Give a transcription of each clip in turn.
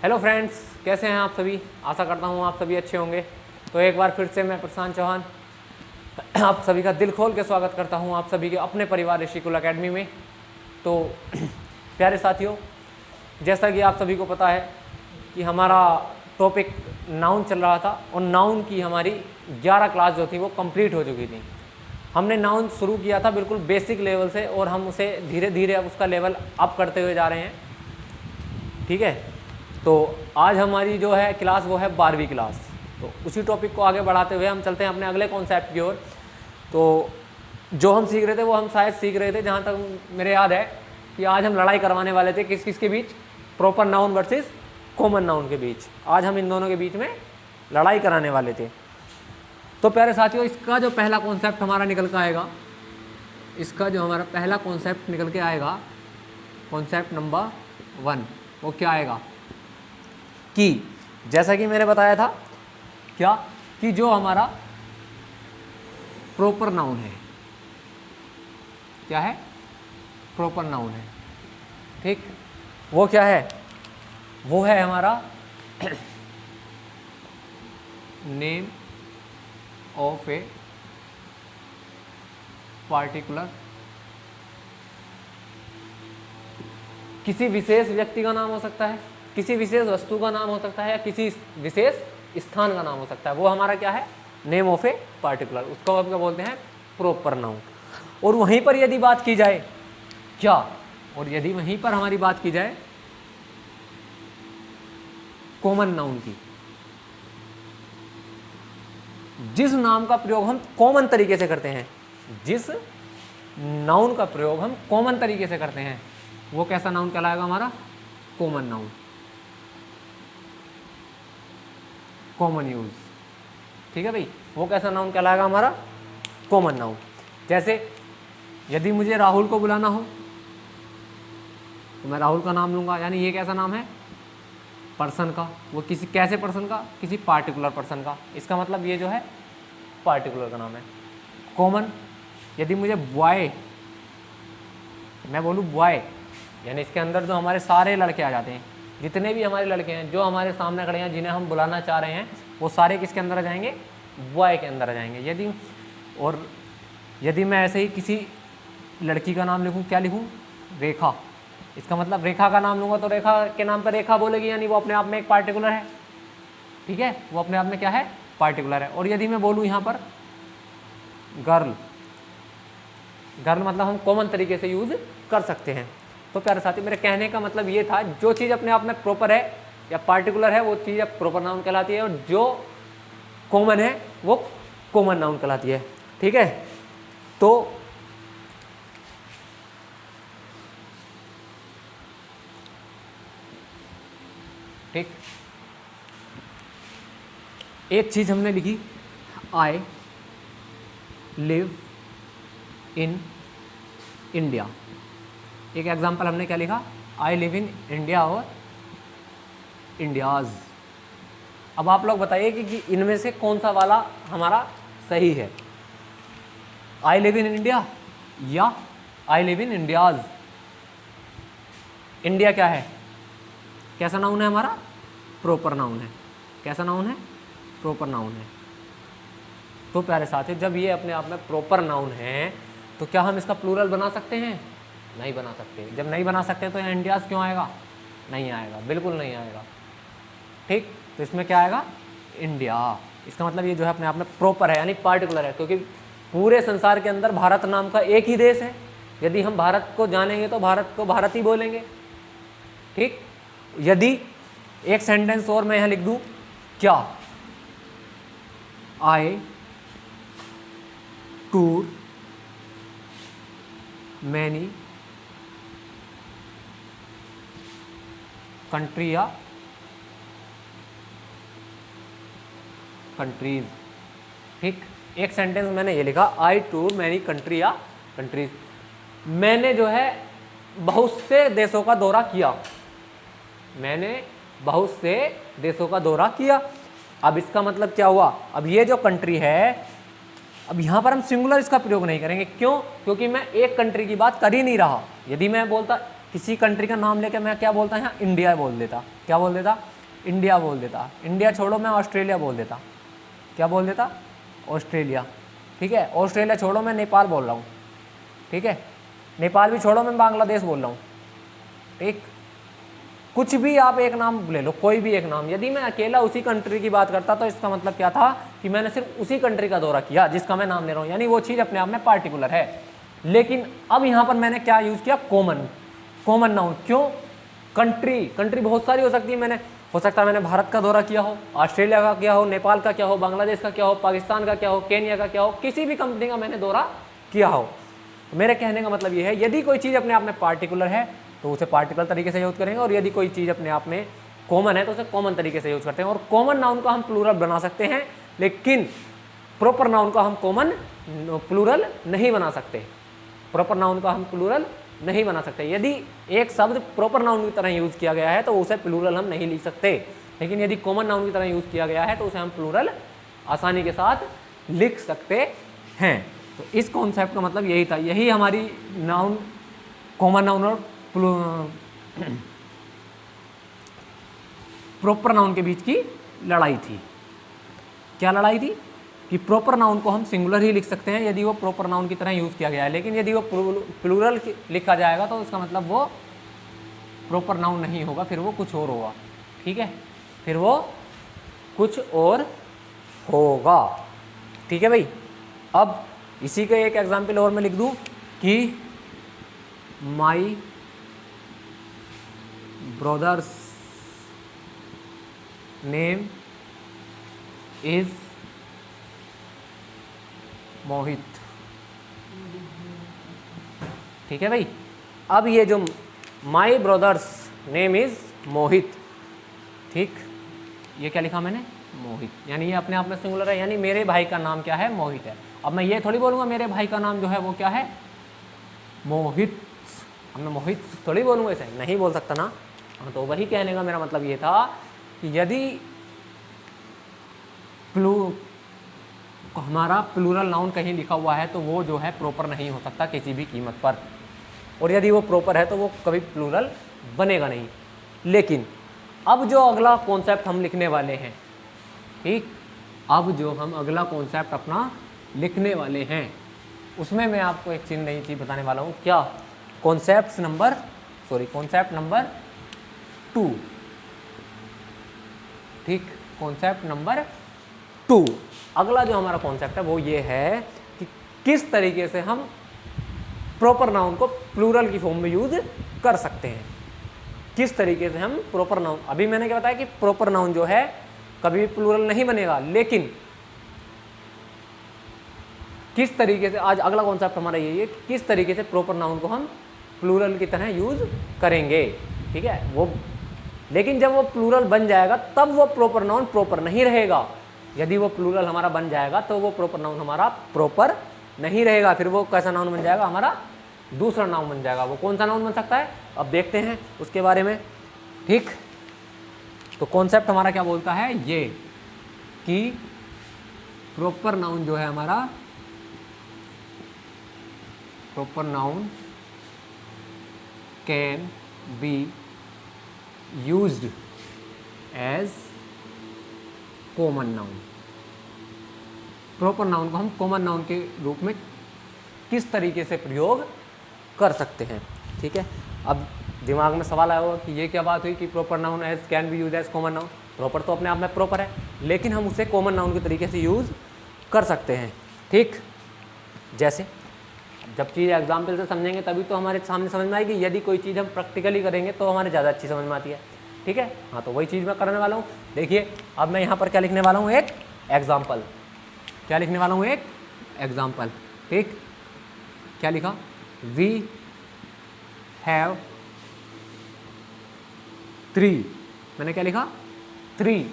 Hello friends, कैसे हैं आप सभी। आशा करता हूँ आप सभी अच्छे होंगे। तो एक बार फिर से मैं प्रशांत चौहान आप सभी का दिल खोल के स्वागत करता हूँ आप सभी के अपने परिवार ऋषिकुल एकेडमी में। तो प्यारे साथियों, जैसा कि आप सभी को पता है कि हमारा टॉपिक नाउन चल रहा था और नाउन की हमारी 11 क्लास जो थी वो कंप्लीट हो चुकी थी। हमने नाउन शुरू किया था बिल्कुल बेसिक लेवल से और हम उसे धीरे धीरे अब उसका लेवल अप करते हुए जा रहे हैं। ठीक है, तो आज हमारी जो है क्लास वो है 12वीं क्लास। तो उसी टॉपिक को आगे बढ़ाते हुए हम चलते हैं अपने अगले कॉन्सेप्ट की ओर। तो जो हम सीख रहे थे वो हम शायद सीख रहे थे, जहाँ तक मेरे याद है कि आज हम लड़ाई करवाने वाले थे किस किस के बीच, proper noun versus common noun के बीच। आज हम इन दोनों के बीच में लड़ाई कराने वाले थे। तो प्यारे साथियों, इसका जो पहला कॉन्सेप्ट हमारा निकल के आएगा, इसका जो हमारा पहला कॉन्सेप्ट निकल के आएगा, कॉन्सेप्ट नंबर 1, वो क्या आएगा कि जैसा कि मैंने बताया था क्या कि जो हमारा प्रॉपर नाउन है, क्या है, प्रॉपर नाउन है। ठीक, वो क्या है, वो है हमारा नेम ऑफ ए पार्टिकुलर, किसी विशेष व्यक्ति का नाम हो सकता है, किसी विशेष वस्तु का नाम हो सकता है, या किसी विशेष स्थान का नाम हो सकता है। वो हमारा क्या है, नेम ऑफ ए पार्टिकुलर। उसको हम क्या बोलते हैं, प्रॉपर नाउन। और वहीं पर यदि बात की जाए क्या, और यदि वहीं पर हमारी बात की जाए कॉमन नाउन की, जिस नाम का प्रयोग हम कॉमन तरीके से करते हैं, जिस नाउन का प्रयोग हम कॉमन तरीके से करते हैं, वो कैसा नाउन कहलाएगा, हमारा कॉमन नाउन, कॉमन यूज। ठीक है भाई, वो कैसा नाउन कहलाएगा, हमारा कॉमन नाउन। जैसे यदि मुझे राहुल को बुलाना हो तो मैं राहुल का नाम लूंगा, यानी ये कैसा नाम है, पर्सन का। वो किसी कैसे पर्सन का, किसी पार्टिकुलर पर्सन का। इसका मतलब ये जो है पार्टिकुलर का नाम है। कॉमन, यदि मुझे बॉय, मैं बोलूँ बॉय, यानी इसके अंदर जो हमारे सारे लड़के आ जाते हैं, जितने भी हमारे लड़के हैं जो हमारे सामने खड़े हैं, जिन्हें हम बुलाना चाह रहे हैं, वो सारे किसके अंदर आ जाएंगे, बॉय के अंदर आ जाएंगे। यदि मैं ऐसे ही किसी लड़की का नाम लिखूं, क्या लिखूं, रेखा, इसका मतलब रेखा का नाम लूँगा तो रेखा के नाम पर रेखा बोलेगी, यानी वो अपने आप में एक पार्टिकुलर है। ठीक है, वो अपने आप में क्या है, पार्टिकुलर है। और यदि मैं बोलूँ यहाँ पर गर्ल, गर्ल मतलब हम कॉमन तरीके से यूज़ कर सकते हैं। तो प्यारे साथी, मेरे कहने का मतलब ये था, जो चीज़ अपने आप में प्रॉपर है या पार्टिकुलर है वो चीज़ प्रॉपर नाउन कहलाती है, और जो कॉमन है वो कॉमन नाउन कहलाती है। ठीक है, तो ठीक, एक चीज हमने लिखी, आई लिव इन इंडिया। एक एग्जाम्पल हमने क्या लिखा, आई लिव इन इंडिया और इंडियाज। अब आप लोग बताइए कि इनमें से कौन सा वाला हमारा सही है, आई लिव इन इंडिया या I live in India's. India क्या है, कैसा नाउन है, हमारा प्रॉपर नाउन है। कैसा नाउन है, प्रॉपर नाउन है। तो प्यारे साथी, जब ये अपने आप में प्रॉपर नाउन है तो क्या हम इसका प्लूरल बना सकते हैं, नहीं बना सकते। जब नहीं बना सकते तो यहाँ इंडियाज क्यों आएगा, नहीं आएगा, बिल्कुल नहीं आएगा। ठीक, तो इसमें क्या आएगा, इंडिया। इसका मतलब ये जो है अपने आप में प्रॉपर है, यानी पार्टिकुलर है, क्योंकि पूरे संसार के अंदर भारत नाम का एक ही देश है। यदि हम भारत को जानेंगे तो भारत को भारत ही बोलेंगे। ठीक, यदि एक सेंटेंस और मैं यहाँ लिख दूँ, क्या, आई टूर मैनी कंट्री या कंट्रीज। ठीक, एक सेंटेंस मैंने ये लिखा, आई टूर मैनी कंट्री या कंट्रीज। मैंने जो है बहुत से देशों का दौरा किया, मैंने बहुत से देशों का दौरा किया। अब इसका मतलब क्या हुआ, अब ये जो कंट्री है, अब यहाँ पर हम सिंगुलर इसका प्रयोग नहीं करेंगे। क्यों, क्योंकि मैं एक कंट्री की बात कर ही नहीं रहा। यदि मैं बोलता किसी कंट्री का नाम लेके मैं क्या बोलता यहाँ इंडिया बोल देता, क्या बोल देता, इंडिया बोल देता। इंडिया छोड़ो मैं ऑस्ट्रेलिया बोल देता, क्या बोल देता, ऑस्ट्रेलिया। ठीक है, ऑस्ट्रेलिया छोड़ो मैं नेपाल बोल रहा हूँ। ठीक है, नेपाल भी छोड़ो मैं बांग्लादेश बोल रहा हूँ। ठीक, कुछ भी आप एक नाम ले लो, कोई भी एक नाम। यदि मैं अकेला उसी कंट्री की बात करता तो इसका मतलब क्या था कि मैंने सिर्फ उसी कंट्री का दौरा किया जिसका मैं नाम ले रहा हूँ, यानी वो चीज़ अपने आप में पार्टिकुलर है। लेकिन अब यहाँ पर मैंने क्या यूज़ किया, कॉमन, कॉमन नाउन। क्यों, कंट्री, कंट्री बहुत सारी हो सकती है। मैंने, हो सकता है मैंने भारत का दौरा किया हो, ऑस्ट्रेलिया का क्या हो, नेपाल का क्या हो, बांग्लादेश का क्या हो, पाकिस्तान का क्या हो, केन्या का क्या हो, किसी भी कंपनी का मैंने दौरा किया हो। तो मेरे कहने का मतलब ये है, यदि कोई चीज़ अपने आप में पार्टिकुलर है तो उसे पार्टिकुलर तरीके से यूज़ करेंगे, और यदि कोई चीज़ अपने आप में कॉमन है तो उसे कॉमन तरीके से यूज़ करते हैं। और कॉमन नाउन को हम प्लूरल बना सकते हैं, लेकिन प्रॉपर नाउन को हम कॉमन प्लूरल नहीं बना सकते। प्रॉपर नाउन का हम प्लूरल नहीं बना सकते। यदि एक शब्द प्रॉपर नाउन की तरह यूज़ किया गया है तो उसे प्लूरल हम नहीं लिख सकते, लेकिन यदि कॉमन नाउन की तरह यूज़ किया गया है तो उसे हम प्लूरल आसानी के साथ लिख सकते हैं। तो इस कॉन्सेप्ट का मतलब यही था, यही हमारी नाउन, कॉमन नाउन और प्रॉपर नाउन के बीच की लड़ाई थी। क्या लड़ाई थी कि प्रॉपर नाउन को हम सिंगुलर ही लिख सकते हैं यदि वो प्रॉपर नाउन की तरह यूज़ किया गया है, लेकिन यदि वो प्लूरल लिखा जाएगा तो इसका मतलब वो प्रॉपर नाउन नहीं होगा, फिर वो कुछ और होगा। ठीक है, फिर वो कुछ और होगा। ठीक है भाई, अब इसी का एक एग्जाम्पल और मैं लिख दूं कि माई ब्रदर्स नेम इज मोहित। ठीक है भाई, अब ये जो माई ब्रदर्स नेम इज मोहित, ठीक, ये क्या लिखा मैंने, मोहित, यानी ये अपने आप में सिंगुलर है, यानी मेरे भाई का नाम क्या है, मोहित है। अब मैं ये थोड़ी बोलूँगा मेरे भाई का नाम जो है वो क्या है, मोहित। अब मैं मोहित थोड़ी बोलूँगा, इसे नहीं बोल सकता ना। तो वही कहने का मेरा मतलब ये था कि यदि हमारा प्लूरल नाउन कहीं लिखा हुआ है तो वो जो है प्रॉपर नहीं हो सकता किसी भी कीमत पर, और यदि वो प्रॉपर है तो वो कभी प्लूरल बनेगा नहीं। लेकिन अब जो अगला कॉन्सेप्ट हम लिखने वाले हैं, ठीक, अब जो हम अगला कॉन्सेप्ट अपना लिखने वाले हैं उसमें मैं आपको एक चीज़ नई चीज़ बताने वाला हूँ। क्या, कॉन्सेप्ट नंबर 2। ठीक, कॉन्सेप्ट नंबर 2। अगला जो हमारा कॉन्सेप्ट है वो ये है कि किस तरीके से हम प्रॉपर नाउन को प्लूरल की फॉर्म में यूज कर सकते हैं। किस तरीके से हम प्रॉपर नाउन, अभी मैंने क्या बताया कि प्रॉपर नाउन जो है कभी भी प्लूरल नहीं बनेगा, लेकिन किस तरीके से, आज अगला कॉन्सेप्ट हमारा यही है, किस तरीके से प्रॉपर नाउन को हम प्लूरल की तरह यूज करेंगे। ठीक है, वो, लेकिन जब वो प्लूरल बन जाएगा तब वो प्रॉपर नाउन प्रॉपर नहीं रहेगा। यदि वो प्लूरल हमारा बन जाएगा तो वो प्रॉपर नाउन हमारा प्रॉपर नहीं रहेगा, फिर वो कैसा नाउन बन जाएगा, हमारा दूसरा नाउन बन जाएगा। वो कौन सा नाउन बन सकता है, अब देखते हैं उसके बारे में। ठीक, तो कॉन्सेप्ट हमारा क्या बोलता है, ये कि प्रॉपर नाउन जो है हमारा, proper noun can be used as common noun. Proper noun को हम कॉमन नाउन के रूप में किस तरीके से प्रयोग कर सकते हैं। ठीक है, अब दिमाग में सवाल आया होगा कि ये क्या बात हुई कि proper noun as can be use as common noun. Proper तो अपने आप में प्रॉपर है, लेकिन हम उसे कॉमन नाउन के तरीके से यूज़ कर सकते हैं। ठीक, जैसे जब चीज़ एग्जाम्पल से समझेंगे तभी तो हमारे सामने समझ में आएगी। यदि कोई चीज़ हम प्रैक्टिकली करेंगे तो हमारे ज़्यादा अच्छी समझ में आती है। ठीक है, हाँ, तो वही चीज़ मैं करने वाला हूँ। देखिए, अब मैं यहाँ पर क्या लिखने वाला हूँ, एक एग्जाम्पल। क्या लिखने वाला हूँ, एक एग्जाम्पल। ठीक, क्या लिखा, वी हैव 3, मैंने क्या लिखा, 3।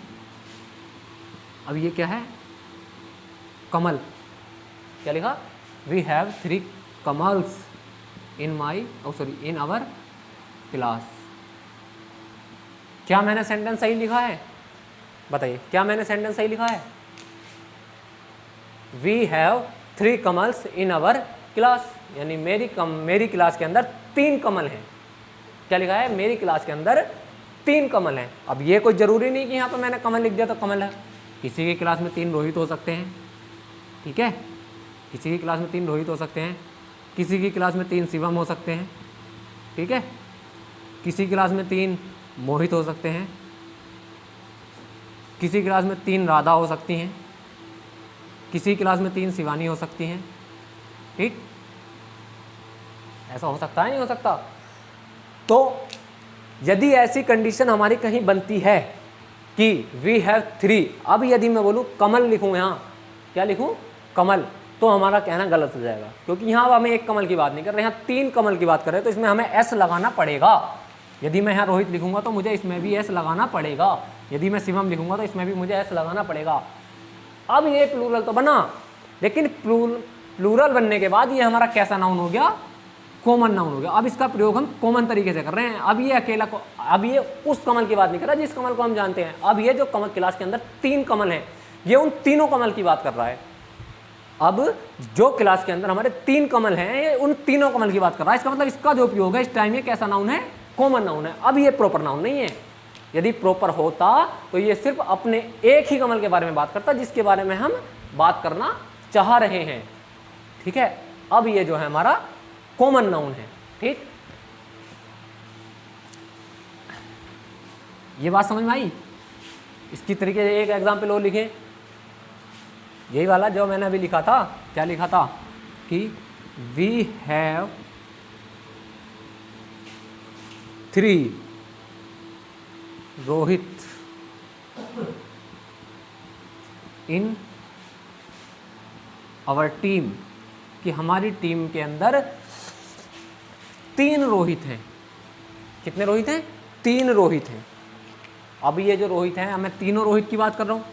अब ये क्या है, कमल। क्या लिखा, we have 3 Kamals in in our class. क्या मैंने सेंटेंस सही लिखा है, बताइए, क्या मैंने सेंटेंस सही लिखा है। We have 3 Kamals in our class, यानी मेरी क्लास के अंदर 3 कमल हैं। क्या लिखा है, मेरी क्लास के अंदर 3 कमल हैं। अब ये कोई ज़रूरी नहीं कि यहाँ पर मैंने कमल लिख दिया तो कमल है, किसी की क्लास में 3 रोहित हो सकते हैं, ठीक है, किसी की क्लास में 3 रोहित हो सकते हैं, किसी की क्लास में 3 शिवम हो सकते हैं, ठीक है, किसी क्लास में 3 मोहित हो सकते हैं, किसी क्लास में 3 राधा हो सकती हैं, किसी क्लास में 3 शिवानी हो सकती हैं, ठीक, ऐसा हो सकता है नहीं हो सकता। तो यदि ऐसी कंडीशन हमारी कहीं बनती है कि वी हैव 3, अब यदि मैं बोलूँ कमल लिखूँ, यहाँ क्या लिखूँ, कमल, तो हमारा कहना गलत हो जाएगा, क्योंकि यहाँ अब हमें 1 कमल की बात नहीं कर रहे, यहाँ 3 कमल की बात कर रहे हैं, तो इसमें हमें एस लगाना पड़ेगा। यदि मैं यहाँ रोहित लिखूंगा तो मुझे इसमें भी एस लगाना पड़ेगा, यदि मैं शिवम लिखूंगा तो इसमें भी मुझे एस लगाना पड़ेगा। अब ये प्लूरल तो बना, लेकिन प्लूरल बनने के बाद ये हमारा कैसा नाउन हो गया, कॉमन नाउन हो गया। अब इसका प्रयोग हम कॉमन तरीके से कर रहे हैं। अब ये अकेला को, अब ये उस कमल की बात नहीं कर रहा जिस कमल को हम जानते हैं। अब ये जो कमल क्लास के अंदर 3 कमल हैं, ये उन तीनों कमल की बात कर रहा है। अब जो क्लास के अंदर हमारे 3 कमल हैं, ये उन तीनों कमल की बात कर रहा है। इसका मतलब इसका जो उपयोग है इस टाइम ये कैसा नाउन है, कॉमन नाउन है। अब ये प्रॉपर नाउन नहीं है। यदि प्रॉपर होता तो ये सिर्फ अपने एक ही कमल के बारे में बात करता जिसके बारे में हम बात करना चाह रहे हैं, ठीक है। अब ये जो है हमारा कॉमन नाउन है, ठीक। ये बात समझ में आई। इसकी तरीके से एक एग्जाम्पल और लिखें, यही वाला जो मैंने अभी लिखा था। क्या लिखा था कि we have 3 Rohit in our team, कि हमारी टीम के अंदर 3 रोहित हैं। कितने रोहित हैं, 3 रोहित हैं। अब ये जो रोहित हैं, मैं तीनों रोहित की बात कर रहा हूँ,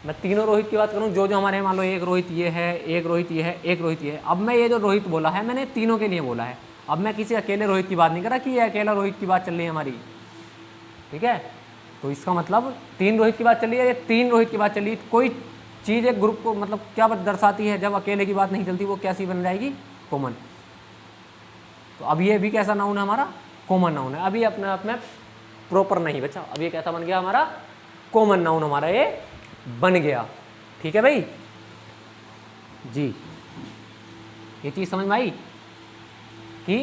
मैं तीनों रोहित की बात करूँ, जो जो हमारे मान लो एक रोहित ये है, एक रोहित ये है, एक रोहित ये है। अब मैं ये जो रोहित बोला है मैंने तीनों के लिए बोला है। अब मैं किसी अकेले रोहित की बात नहीं कर रहा कि ये अकेला रोहित की बात चल रही है हमारी, ठीक है। तो इसका मतलब 3 रोहित की बात चल रही है, ये 3 रोहित की बात चल रही है। कोई चीज़ एक ग्रुप को मतलब क्या दर्शाती है, जब अकेले की बात नहीं चलती वो कैसी बन जाएगी, कॉमन। तो अब ये भी कैसा नाउन है हमारा, कॉमन नाउन है। अभी अपने आप में प्रॉपर नहीं बचा, अब ये कैसा बन गया हमारा, कॉमन नाउन हमारा ये बन गया, ठीक है भाई जी। ये चीज़ समझ में आई कि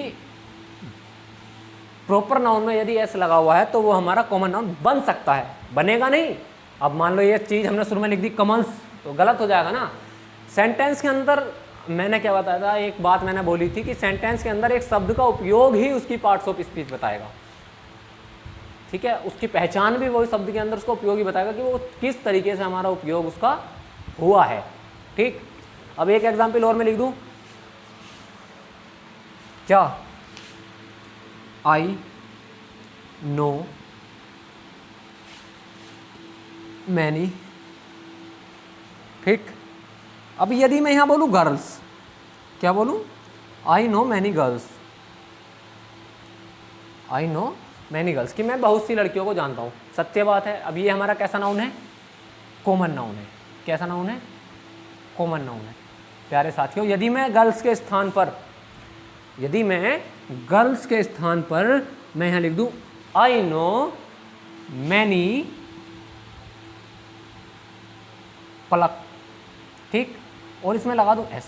प्रॉपर नाउन में यदि एस लगा हुआ है तो वो हमारा कॉमन नाउन बन सकता है, बनेगा नहीं। अब मान लो ये चीज़ हमने शुरू में लिख दी कमल्स, तो गलत हो जाएगा ना। सेंटेंस के अंदर मैंने क्या बताया था, एक बात मैंने बोली थी कि सेंटेंस के अंदर एक शब्द का उपयोग ही उसकी पार्ट्स ऑफ स्पीच बताएगा, ठीक है। उसकी पहचान भी वही शब्द के अंदर उसका उपयोग ही बताएगा कि वो किस तरीके से हमारा उपयोग उसका हुआ है, ठीक। अब एक एग्जाम्पल और मैं लिख दूं, क्या, आई नो मैनी, ठीक। अब यदि मैं यहां बोलूं गर्ल्स, क्या बोलूं, I know many girls, I know many girls, कि मैं बहुत सी लड़कियों को जानता हूं, सत्य बात है। अब ये हमारा कैसा नाउन है, कॉमन नाउन है। कैसा नाउन है, कॉमन नाउन है। प्यारे साथियों, यदि मैं गर्ल्स के स्थान पर, यदि मैं गर्ल्स के स्थान पर मैं यहां लिख दूं आई नो मैनी पलक, ठीक, और इसमें लगा दूं एस।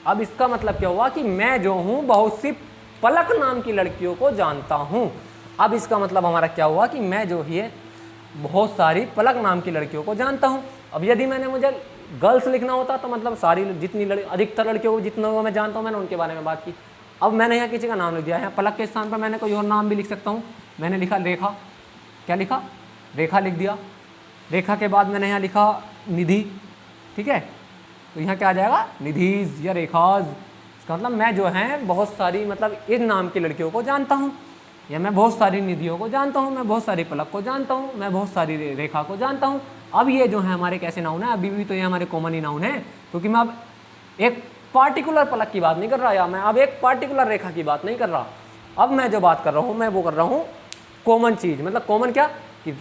अब इसका मतलब क्या हुआ कि मैं जो हूं बहुत सी पलक नाम की लड़कियों को जानता हूं। अब इसका मतलब हमारा क्या हुआ कि मैं जो है बहुत सारी पलक नाम की लड़कियों को जानता हूं। अब यदि मैंने मुझे गर्ल्स लिखना होता तो मतलब सारी जितनी अधिकतर लड़कियों को जितनों को मैं जानता हूं मैंने उनके बारे में बात की। अब मैंने यहाँ किसी का नाम लिख दिया, यहाँ पलक के स्थान पर मैंने कोई और नाम भी लिख सकता हूँ। मैंने लिखा रेखा, क्या लिखा, रेखा लिख दिया। रेखा के बाद मैंने यहाँ लिखा निधि, ठीक है, तो यहाँ क्या आ जाएगा, निधिज या रेखाज। इसका मतलब मैं जो है बहुत सारी मतलब इन नाम की लड़कियों को जानता हूँ, या मैं बहुत सारी निधियों को जानता हूँ, मैं बहुत सारी पलक को जानता हूँ, मैं बहुत सारी रेखा को जानता हूँ। अब ये जो है हमारे कैसे नाउन है, अभी भी तो ये हमारे कॉमन ही नाउन है, क्योंकि मैं अब एक पार्टिकुलर पलक की बात नहीं कर रहा, या मैं अब एक पार्टिकुलर रेखा की बात नहीं कर रहा। अब मैं जो बात कर रहा हूँ मैं वो कर रहा हूँ कॉमन चीज़। मतलब कॉमन क्या कि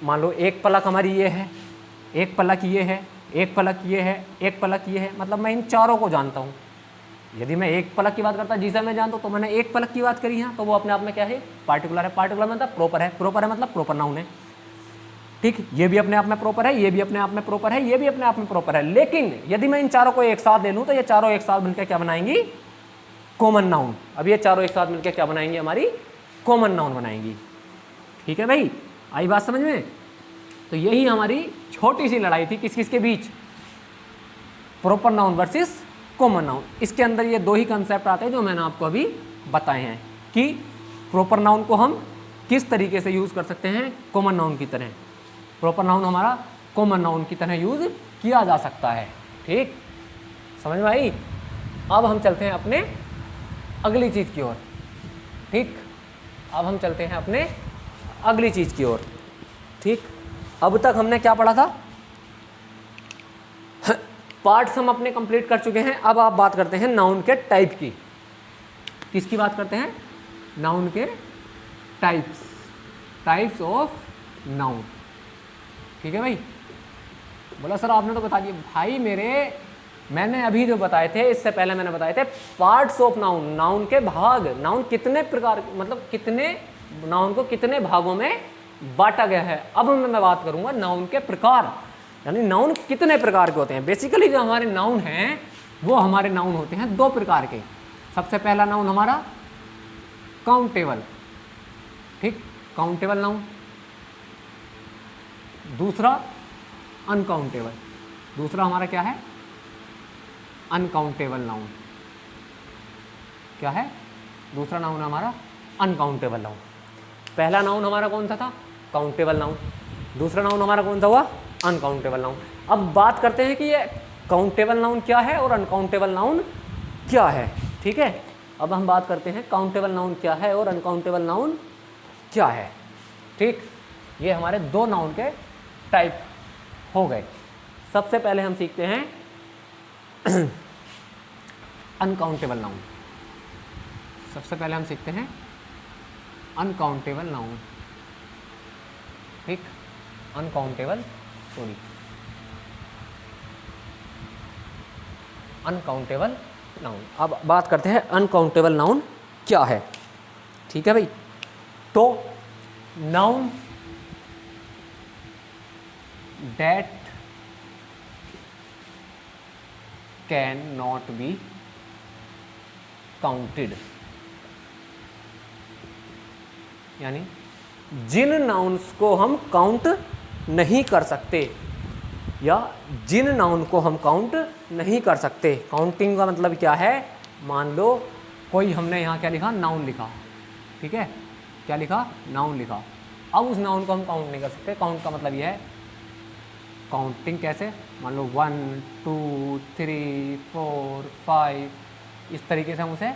मान लो एक पलक हमारी ये है, एक पलक ये है, एक पलक ये है, एक पलक ये है, मतलब मैं इन चारों को जानता हूँ, यदि मैं एक पलक की बात करता जी सर मैं जानता हूँ, तो मैंने एक पलक की बात करी है, तो वो अपने आप में क्या है, पार्टिकुलर है। पार्टिकुलर मतलब प्रॉपर है, प्रॉपर है मतलब प्रॉपर नाउन है। ठीक, ये भी अपने आप में प्रॉपर है, ये भी अपने आप में प्रॉपर है, ये भी अपने आप में प्रॉपर है। लेकिन यदि मैं इन चारों को एक साथ ले लूँ तो ये चारों एक साथ मिलकर क्या बनाएंगी, कॉमन नाउन। अब ये चारों एक साथ मिलकर क्या बनाएंगी, हमारी कॉमन नाउन बनाएंगी। ठीक है भाई, आई बात समझ में। तो यही हमारी छोटी सी लड़ाई थी किस किस के बीच, proper noun versus common noun. इसके अंदर ये दो ही कंसेप्ट आते हैं जो मैंने आपको अभी बताए हैं कि प्रॉपर नाउन को हम किस तरीके से यूज़ कर सकते हैं कॉमन नाउन की तरह। प्रॉपर नाउन हमारा कॉमन नाउन की तरह यूज़ किया जा सकता है। ठीक, समझ में आई। अब हम चलते हैं अपने अगली चीज़ की ओर। ठीक, अब हम चलते हैं अपने अगली चीज़ की ओर। ठीक, अब तक हमने क्या पढ़ा था, पार्ट्स हम अपने कंप्लीट कर चुके हैं। अब आप बात करते हैं नाउन के टाइप की। किसकी बात करते हैं, नाउन के टाइप्स, टाइप्स ऑफ नाउन। ठीक है भाई, बोला सर आपने तो बता दिया। भाई मैंने अभी जो बताए थे, इससे पहले मैंने बताए थे पार्ट्स ऑफ नाउन, नाउन के भाग। नाउन कितने प्रकार, मतलब कितने नाउन को कितने भागों में बांटा गया है। अब मैं बात करूंगा नाउन के प्रकार, यानी नाउन कितने प्रकार के होते हैं। बेसिकली जो हमारे नाउन हैं वो हमारे नाउन होते हैं दो प्रकार के। सबसे पहला नाउन हमारा काउंटेबल। ठीक, काउंटेबल नाउन। दूसरा अनकाउंटेबल। दूसरा हमारा क्या है, अनकाउंटेबल नाउन। क्या है, दूसरा नाउन हमारा अनकाउंटेबल नाउन। पहला नाउन हमारा कौन सा था, काउंटेबल नाउन। दूसरा नाउन हमारा कौन सा हुआ, अनकाउंटेबल नाउन। अब बात करते हैं कि ये काउंटेबल नाउन क्या है और अनकाउंटेबल नाउन क्या है। ठीक है, अब हम बात करते हैं काउंटेबल नाउन क्या है और अनकाउंटेबल नाउन क्या है। ठीक, ये हमारे दो नाउन के टाइप हो गए। सबसे पहले हम सीखते हैं अनकाउंटेबल नाउन। सबसे पहले हम सीखते हैं अनकाउंटेबल नाउन। ठीक, अनकाउंटेबल अनकाउंटेबल नाउन। अब बात करते हैं अनकाउंटेबल नाउन क्या है। ठीक है भाई, तो noun that can not be counted, यानी जिन नाउन्स को हम काउंट नहीं कर सकते, या जिन नाउन को हम काउंट नहीं कर सकते। काउंटिंग का मतलब क्या है, मान लो कोई हमने यहाँ क्या लिखा, नाउन लिखा। ठीक है, क्या लिखा, नाउन लिखा। अब उस नाउन को हम काउंट नहीं कर सकते। काउंट का मतलब यह है, काउंटिंग कैसे, मान लो 1 2 3 4 5, इस तरीके से हम उसे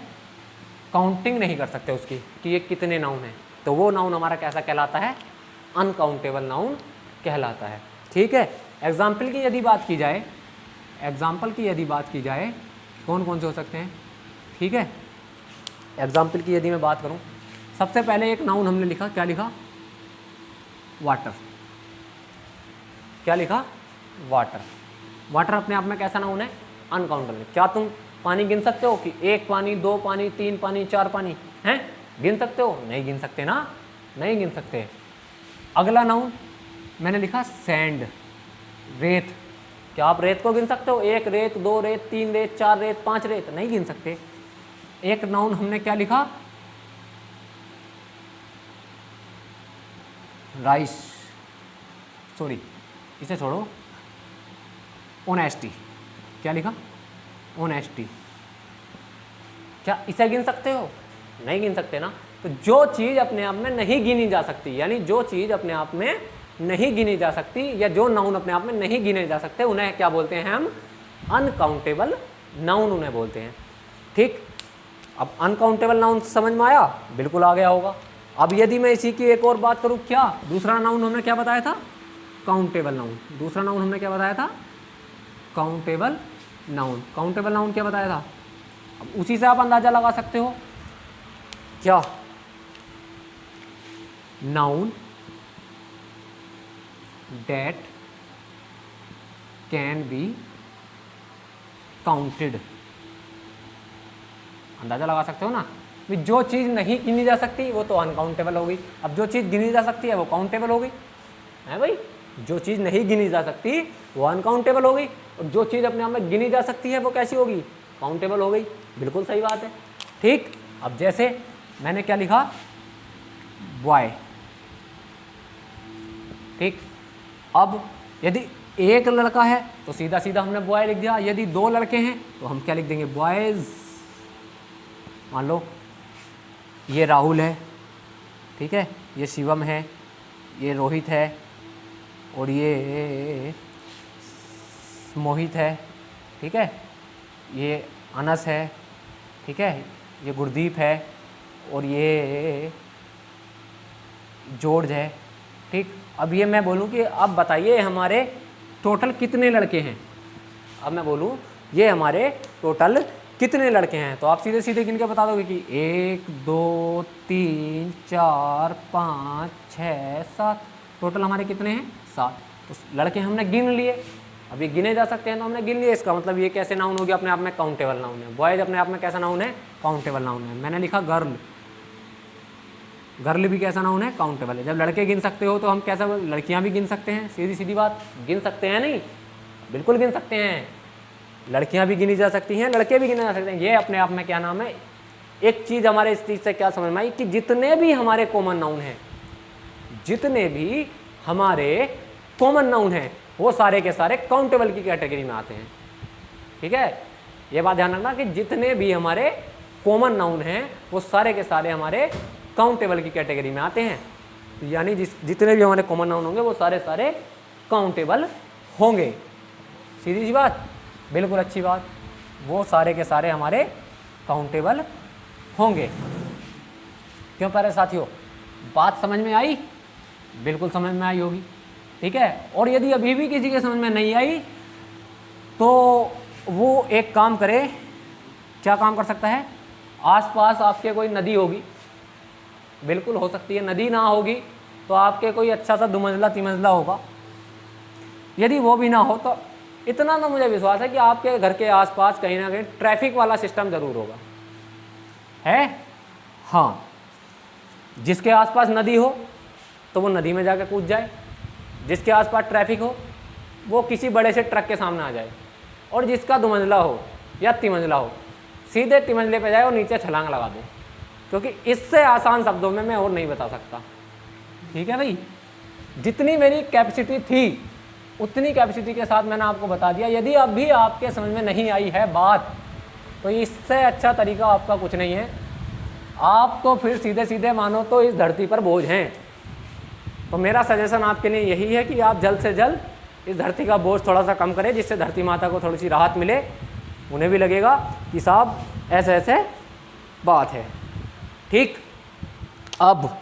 काउंटिंग नहीं कर सकते उसकी कि ये कितने नाउन हैं। तो वो नाउन हमारा कैसा कहलाता है, अनकाउंटेबल नाउन कहलाता है। ठीक है, एग्जाम्पल की यदि बात की जाए, एग्जाम्पल की यदि बात की जाए कौन कौन से हो सकते हैं। ठीक है, एग्जाम्पल की यदि मैं बात करूं, सबसे पहले एक नाउन हमने लिखा, क्या लिखा, वाटर। क्या लिखा, वाटर। वाटर अपने आप में कैसा नाउन है, अनकाउंटेबल। क्या तुम पानी गिन सकते हो कि 1 पानी 2 पानी 3 पानी 4 पानी हैं, गिन सकते हो, नहीं गिन सकते ना, नहीं गिन सकते। अगला नाउन मैंने लिखा सैंड, रेत। क्या आप रेत को गिन सकते हो, 1 रेत 2 रेत 3 रेत 4 रेत 5 रेत, नहीं गिन सकते। एक नाउन हमने क्या लिखा, राइस, सॉरी इसे छोड़ो, ऑनेस्टी। क्या लिखा, ऑनेस्टी। क्या इसे गिन सकते हो, नहीं गिन सकते ना। तो जो चीज़ अपने आप में नहीं गिनी जा सकती, यानी जो चीज़ अपने आप में नहीं गिनी जा सकती, या जो नाउन अपने आप में नहीं गिने जा सकते, उन्हें क्या बोलते हैं हम, अनकाउंटेबल नाउन उन्हें बोलते हैं। ठीक, अब अनकाउंटेबल नाउन समझ में आया, बिल्कुल आ गया होगा। अब यदि मैं इसी की एक और बात करूं, क्या दूसरा नाउन हमने क्या बताया था, काउंटेबल नाउन। दूसरा नाउन हमने क्या बताया था, काउंटेबल नाउन। काउंटेबल नाउन क्या बताया था, अब उसी से आप अंदाजा लगा सकते हो, क्या, noun that can be counted, अंदाज़ा लगा सकते हो ना कि जो चीज़ नहीं गिनी जा सकती वो तो अनकाउंटेबल हो गई, अब जो चीज़ गिनी जा सकती है वो काउंटेबल हो गई है भाई। जो चीज़ नहीं गिनी जा सकती वो अनकाउंटेबल हो गई, और जो चीज़ अपने आप में गिनी जा सकती है वो कैसी होगी, काउंटेबल हो गई। बिल्कुल सही बात है। ठीक, अब जैसे मैंने क्या लिखा, बॉय। ठीक, अब यदि एक लड़का है तो सीधा सीधा हमने बॉय लिख दिया, यदि दो लड़के हैं तो हम क्या लिख देंगे, बॉयज़। मान लो ये राहुल है, ठीक है, ये शिवम है, ये रोहित है, और ये मोहित है, ठीक है, ये अनस है, ठीक है, ये गुरदीप है, और ये जॉर्ज है। ठीक, अब ये मैं बोलूँ कि अब बताइए हमारे टोटल कितने लड़के हैं। अब मैं बोलूँ ये हमारे टोटल कितने लड़के हैं, तो आप सीधे सीधे गिन के बता दोगे कि 1 2 3 4 5 6 7, टोटल हमारे कितने हैं, 7। तो लड़के हमने गिन लिए, अब ये गिने जा सकते हैं तो हमने गिन लिए। इसका मतलब ये कैसे नाउन हो गया, अपने आप में काउंटेबल नाउन है। बॉयज अपने आप में कैसा नाउन है, काउंटेबल नाउन है। मैंने लिखा गर्ल, गर्ल भी कैसा नाउन है, काउंटेबल है। जब लड़के गिन सकते हो तो हम कैसा, लड़कियां भी गिन सकते हैं, सीधी सीधी बात। गिन सकते हैं नहीं, बिल्कुल गिन सकते हैं, लड़कियां भी गिनी जा सकती हैं, लड़के भी गिने जा सकते हैं। ये अपने आप में क्या नाम है, एक चीज़ हमारे इस चीज़ से क्या समझ में आई कि जितने भी हमारे कॉमन नाउन हैं, जितने भी हमारे कॉमन नाउन हैं वो सारे के सारे काउंटेबल की कैटेगरी में आते हैं। ठीक है, ये बात ध्यान रखना कि जितने भी हमारे कॉमन नाउन हैं वो सारे के सारे हमारे काउंटेबल की कैटेगरी में आते हैं। यानी जितने भी हमारे कॉमन नाउन होंगे वो सारे सारे काउंटेबल होंगे। सीधी सी बात, बिल्कुल अच्छी बात, वो सारे के सारे हमारे काउंटेबल होंगे। क्यों प्यारे साथियों, बात समझ में आई? बिल्कुल समझ में आई होगी। ठीक है, और यदि अभी भी किसी के समझ में नहीं आई तो वो एक काम करे, क्या काम कर सकता है, आसपास आपके कोई नदी होगी, बिल्कुल हो सकती है, नदी ना होगी तो आपके कोई अच्छा सा दुमंजला तिमंजला होगा। यदि वो भी ना हो तो इतना तो मुझे विश्वास है कि आपके घर के आसपास कहीं ना कहीं ट्रैफिक वाला सिस्टम ज़रूर होगा, है? हाँ, जिसके आसपास नदी हो तो वो नदी में जाकर कूद जाए, जिसके आसपास ट्रैफिक हो वो किसी बड़े से ट्रक के सामने आ जाए, और जिसका दुमंजला हो या तिमंजला हो सीधे तिमंजले पे जाए और नीचे छलांग लगा दे, क्योंकि इससे आसान शब्दों में मैं और नहीं बता सकता। ठीक है भाई, जितनी मेरी कैपेसिटी थी उतनी कैपेसिटी के साथ मैंने आपको बता दिया। यदि अब भी आपके समझ में नहीं आई है बात तो इससे अच्छा तरीका आपका कुछ नहीं है। आप तो फिर सीधे सीधे मानो तो इस धरती पर बोझ हैं। तो मेरा सजेशन आपके लिए यही है कि आप जल्द से जल्द इस धरती का बोझ थोड़ा सा कम करें, जिससे धरती माता को थोड़ी सी राहत मिले। उन्हें भी लगेगा कि साहब ऐसे ऐसे बात है। ठीक, अब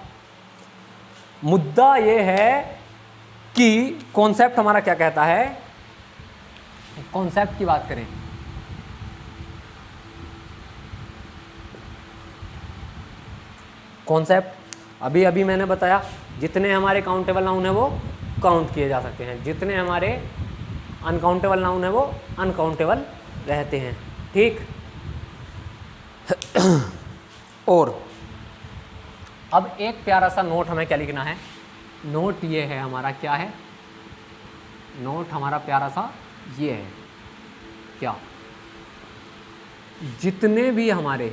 मुद्दा ये है कि कॉन्सेप्ट हमारा क्या कहता है। कॉन्सेप्ट की बात करें, कॉन्सेप्ट अभी अभी मैंने बताया, जितने हमारे काउंटेबल नाउन है वो काउंट किए जा सकते हैं, जितने हमारे अनकाउंटेबल नाउन है वो अनकाउंटेबल रहते हैं। ठीक, और अब एक प्यारा सा नोट हमें क्या लिखना है। नोट ये है हमारा, क्या है नोट हमारा प्यारा सा, ये है क्या, जितने भी हमारे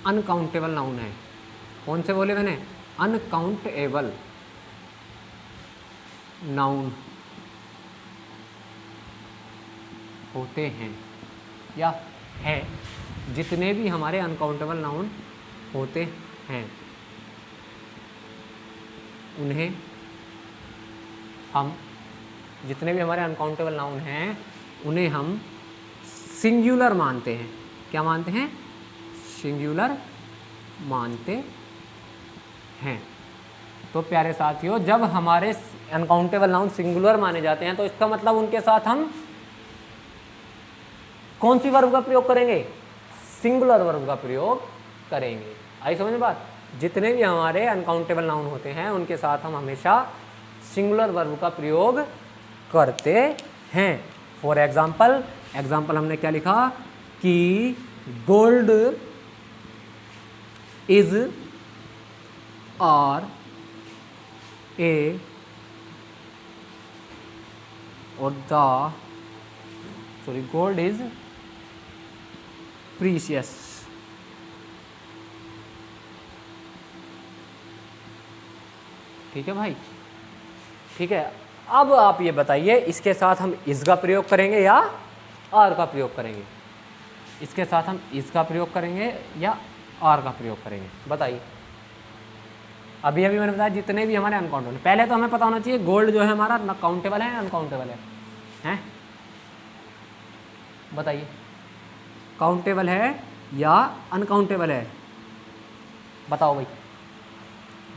अनकाउंटेबल नाउन है, कौन से बोले मैंने, अनकाउंटेबल नाउन होते हैं या हैं, जितने भी हमारे अनकाउंटेबल नाउन होते हैं उन्हें हम, जितने भी हमारे अनकाउंटेबल नाउन हैं उन्हें हम सिंगुलर मानते हैं। क्या मानते हैं? सिंगुलर मानते हैं। तो प्यारे साथियों, जब हमारे अनकाउंटेबल नाउन सिंगुलर माने जाते हैं तो इसका मतलब उनके साथ हम कौन सी वर्ब का प्रयोग करेंगे? सिंगुलर वर्ब का प्रयोग करेंगे। आई समझ में बात? जितने भी हमारे अनकाउंटेबल नाउन होते हैं उनके साथ हम हमेशा सिंगुलर वर्ब का प्रयोग करते हैं। फॉर एग्जाम्पल हमने क्या लिखा कि गोल्ड इज आर ए और गोल्ड इज प्रीशियस। ठीक है भाई, ठीक है। अब आप ये बताइए इसके साथ हम इस का प्रयोग करेंगे या आर का प्रयोग करेंगे? इसके साथ हम इस का प्रयोग करेंगे या आर का प्रयोग करेंगे? बताइए। अभी मैंने बताया जितने भी हमारे अनकाउंटेबल, पहले तो हमें पता होना चाहिए गोल्ड जो है हमारा ना काउंटेबल है अनकाउंटेबल है, हैं? बताइए, काउंटेबल है या अनकाउंटेबल है? बताओ भाई,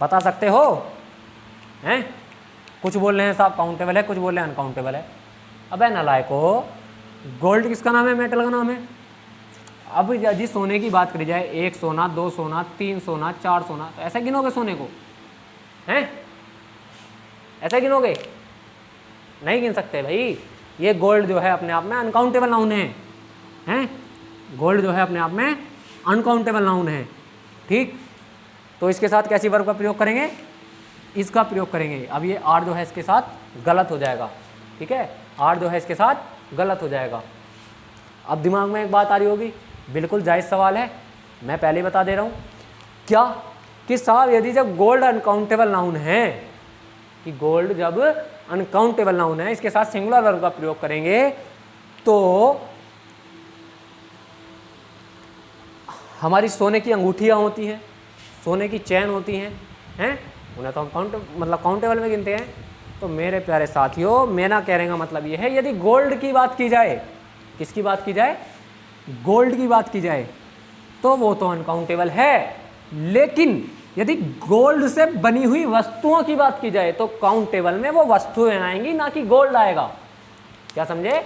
बता सकते हो? हैं? कुछ बोल रहे हैं साहब काउंटेबल है, कुछ बोल रहे हैं अनकाउंटेबल है। अबे नालायको, गोल्ड किसका नाम है? मेटल का नाम है। अब यदि सोने की बात करी जाए, 1 सोना, 2 सोना, 3 सोना, 4 सोना, तो ऐसे गिनोगे सोने को? हैं? ऐसे गिनोगे? नहीं गिन सकते भाई। ये गोल्ड जो है अपने आप में अनकाउंटेबल नाउन है, हैं? गोल्ड जो है अपने आप में अनकाउंटेबल नाउन है। ठीक, तो इसके साथ कैसी वर्ब का प्रयोग करेंगे? इसका प्रयोग करेंगे। अब ये आर जो है इसके साथ गलत हो जाएगा। ठीक है, आर जो है इसके साथ गलत हो जाएगा। अब दिमाग में एक बात आ रही होगी, बिल्कुल जायज़ सवाल है, मैं पहले ही बता दे रहा हूँ क्या कि साहब यदि जब गोल्ड अनकाउंटेबल नाउन है, कि गोल्ड जब अनकाउंटेबल नाउन है, इसके साथ सिंगुलर वर्ब का प्रयोग करेंगे तो हमारी सोने की अंगूठियाँ होती हैं, सोने की चैन होती हैं, उन्हें तो हम काउंटेबल में गिनते हैं। तो मेरे प्यारे साथियों, मेरा कहने का मतलब ये है, यदि गोल्ड की बात की जाए, किसकी बात की जाए? गोल्ड की बात की जाए तो वो तो अनकाउंटेबल है, लेकिन यदि गोल्ड से बनी हुई वस्तुओं की बात की जाए तो काउंटेबल में वो वस्तुएं आएंगी, ना कि गोल्ड आएगा। क्या समझे?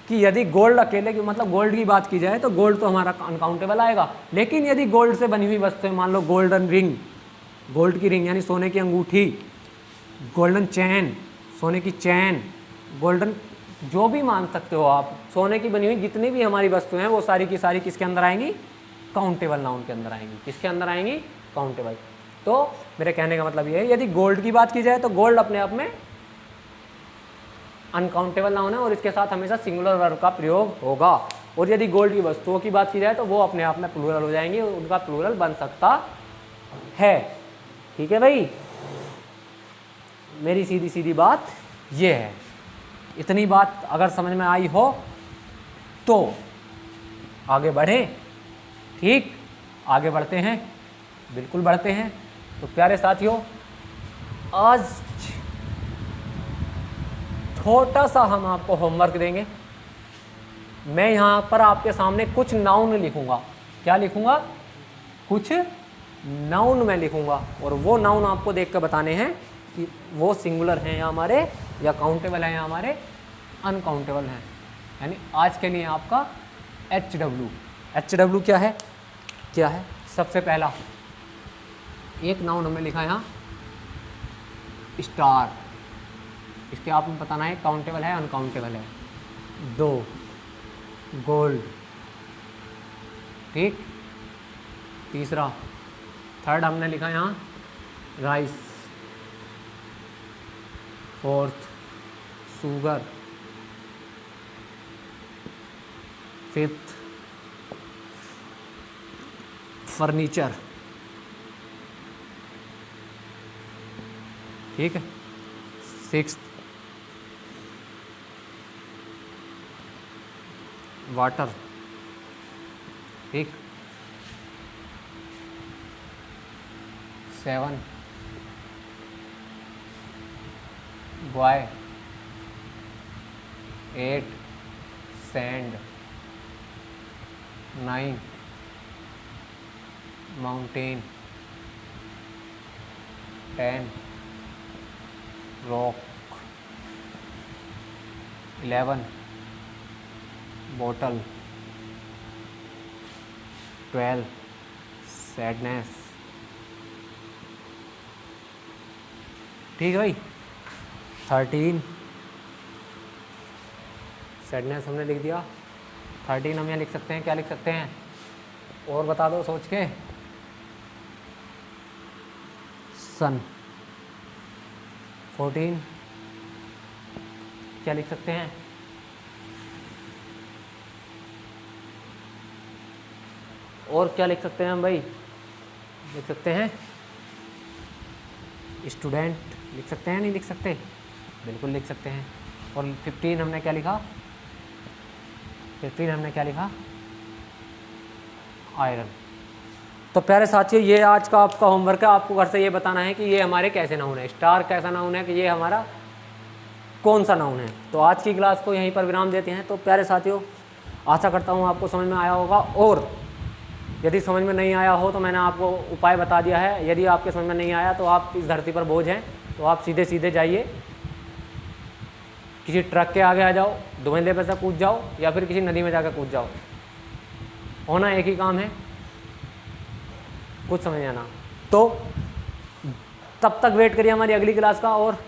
कि यदि गोल्ड अकेले की गोल्ड की बात की जाए तो गोल्ड तो हमारा अनकाउंटेबल आएगा, लेकिन यदि गोल्ड से बनी हुई वस्तुएं, मान लो गोल्डन रिंग, गोल्ड की रिंग यानी सोने की अंगूठी, गोल्डन चैन, सोने की चैन, गोल्डन जो भी मान सकते हो आप, सोने की बनी हुई जितनी भी हमारी वस्तुएं हैं वो सारी की सारी किसके अंदर आएंगी? काउंटेबल नाउन के अंदर आएंगी। किसके अंदर आएंगी? काउंटेबल। तो मेरे कहने का मतलब ये है, यदि गोल्ड की बात की जाए तो गोल्ड अपने आप में अनकाउंटेबल नाउन है और इसके साथ हमेशा सिंगुलर वर्ब का प्रयोग होगा। और यदि गोल्ड की वस्तुओं की बात की जाए तो वो अपने आप में प्लूरल हो जाएंगी, उनका प्लूरल बन सकता है। ठीक है भाई, मेरी सीधी सीधी बात ये है। इतनी बात अगर समझ में आई हो तो आगे बढ़ें। ठीक, आगे बढ़ते हैं, बिल्कुल बढ़ते हैं। तो प्यारे साथियों, आज छोटा सा हम आपको होमवर्क देंगे। मैं यहाँ पर आपके सामने कुछ नाउन लिखूंगा। क्या लिखूंगा? कुछ नाउन मैं लिखूंगा और वो नाउन आपको देख कर बताने हैं कि वो सिंगुलर हैं या हमारे या काउंटेबल हैं या हमारे अनकाउंटेबल हैं। यानी आज के लिए आपका HW क्या है? क्या है? सबसे पहला एक नाउन हमने लिखा यहाँ स्टार, इसके आपको बताना है काउंटेबल है अनकाउंटेबल है। 2 गोल्ड, ठीक। तीसरा, थर्ड हमने लिखा यहाँ rice. 4th sugar. 5th furniture, ठीक है। 6th वाटर, ठीक। 7 boy. 8 sand. 9 mountain. 10 rock. 11 bottle. 12 sadness. ठीक है भाई। 13 सैडनेस हमने लिख दिया। 13 हम यहाँ लिख सकते हैं, क्या लिख सकते हैं और बता दो सोच के। सन। 14 क्या लिख सकते हैं, और क्या लिख सकते हैं हम भाई, लिख सकते हैं स्टूडेंट, लिख सकते हैं नहीं लिख सकते, बिल्कुल लिख सकते हैं। और 15 हमने क्या लिखा, 15 हमने क्या लिखा, आयरन। तो प्यारे साथियों ये आज का आपका होमवर्क है, आपको घर से ये बताना है कि ये हमारे कैसे नाउन है, स्टार कैसा नाउन है, कि ये हमारा कौन सा नाउन है। तो आज की क्लास को यहीं पर विराम देते हैं। तो प्यारे साथियों आशा करता हूँ आपको समझ में आया होगा, और यदि समझ में नहीं आया हो तो मैंने आपको उपाय बता दिया है। यदि आपके समझ में नहीं आया तो आप इस धरती पर बोझ हैं, तो आप सीधे सीधे जाइए, किसी ट्रक के आगे आ जाओ, धुएंधे पे से कूद जाओ, या फिर किसी नदी में जाकर कूद जाओ, होना एक ही काम है, कुछ समझ आना। तो तब तक वेट करिए हमारी अगली क्लास का, और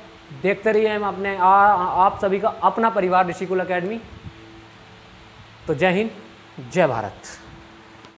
देखते रहिए हम अपने आप सभी का अपना परिवार ऋषिकुल एकेडमी। तो जय हिंद, जय भारत।